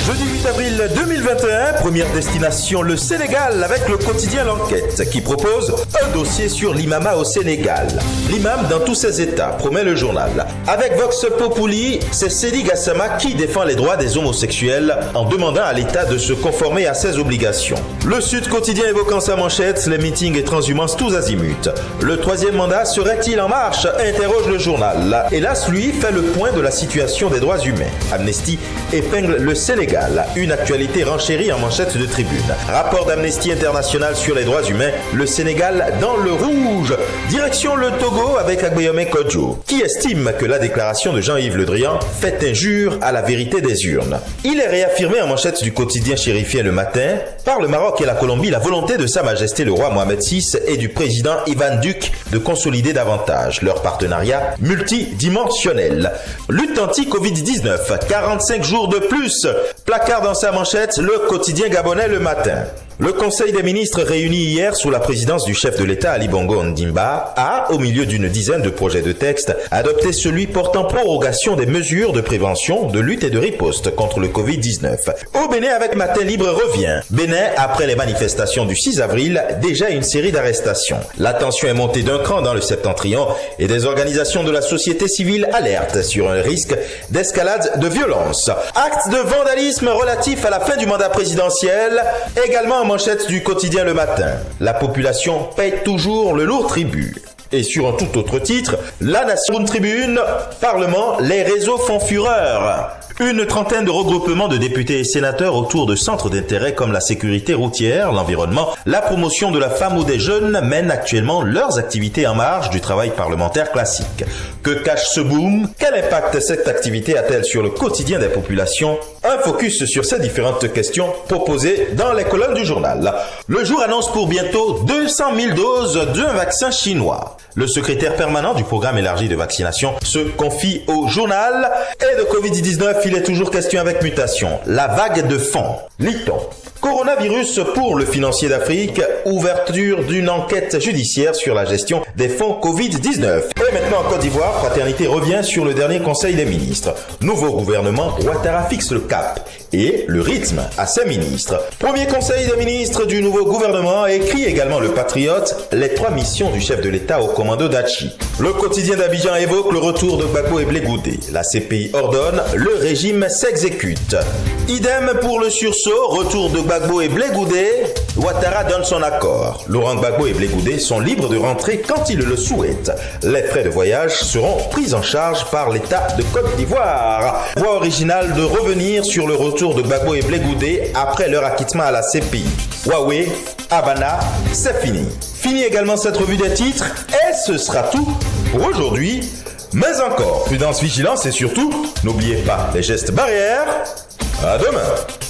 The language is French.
Jeudi 8 avril 2021, première destination le Sénégal avec le quotidien L'Enquête qui propose un dossier sur l'imama au Sénégal. L'imam dans tous ses états, promet le journal. Avec Vox Populi, c'est Seydi Gassama qui défend les droits des homosexuels en demandant à l'État de se conformer à ses obligations. Le Sud Quotidien évoquant sa manchette, les meetings et transhumances tous azimuts. Le troisième mandat serait-il en marche? Interroge le journal. Hélas, lui, fait le point de la situation des droits humains. Amnesty épingle le Sénégal. Une actualité renchérie en manchette de tribune. Rapport d'Amnesty International sur les droits humains, le Sénégal dans le rouge. Direction le Togo avec Agbeyome Kodjo, qui estime que la déclaration de Jean-Yves Le Drian fait injure à la vérité des urnes. Il est réaffirmé en manchette du quotidien chérifien Le Matin par le Maroc et la Colombie la volonté de Sa Majesté le roi Mohamed VI et du président Ivan Duque de consolider davantage leur partenariat multidimensionnel. Lutte anti-Covid-19, 45 jours de plus. Placard dans sa manchette, le quotidien gabonais Le Matin. Le Conseil des ministres réuni hier sous la présidence du chef de l'État Ali Bongo Ondimba a, au milieu d'une dizaine de projets de texte, adopté celui portant prorogation des mesures de prévention, de lutte et de riposte contre le Covid-19. Au Bénin avec Matin Libre revient. Bénin, après les manifestations du 6 avril, déjà une série d'arrestations. La tension est montée d'un cran dans le septentrion et des organisations de la société civile alertent sur un risque d'escalade de violence. Acte de vandalisme relatif à la fin du mandat présidentiel, également manchette du quotidien Le Matin. La population paye toujours le lourd tribut. Et sur un tout autre titre, La Nation Tribune, Parlement, les réseaux font fureur. Une trentaine de regroupements de députés et sénateurs autour de centres d'intérêt comme la sécurité routière, l'environnement, la promotion de la femme ou des jeunes mènent actuellement leurs activités en marge du travail parlementaire classique. Que cache ce boom? Quel impact cette activité a-t-elle sur le quotidien des populations? Un focus sur ces différentes questions proposées dans les colonnes du journal. Le jour annonce pour bientôt 200 000 doses d'un vaccin chinois. Le secrétaire permanent du programme élargi de vaccination se confie au journal. Et de Covid-19, il est toujours question avec mutation. La vague de fond. Lit-on. Coronavirus pour le financier d'Afrique, ouverture d'une enquête judiciaire sur la gestion des fonds Covid-19. Et maintenant en Côte d'Ivoire, Fraternité revient sur le dernier conseil des ministres. Nouveau gouvernement, Ouattara fixe le cap et le rythme à ses ministres. Premier conseil des ministres du nouveau gouvernement, écrit également le Patriote, les 3 missions du chef de l'État au commando d'Achi. Le quotidien d'Abidjan évoque le retour de Gbagbo et Blé Goudé. La CPI ordonne, le régime s'exécute. Idem pour le sursaut, retour de Gbagbo et Blé Goudé, Ouattara donne son accord. Laurent Gbagbo et Blé Goudé sont libres de rentrer quand ils le souhaitent. Les frais de voyage seront pris en charge par l'État de Côte d'Ivoire. Voie originale de revenir sur le retour de Gbagbo et Blé Goudé après leur acquittement à la CPI. Huawei, Habana, c'est fini. Fini également cette revue des titres et ce sera tout pour aujourd'hui. Mais encore, prudence, vigilance et surtout, n'oubliez pas les gestes barrières. À demain.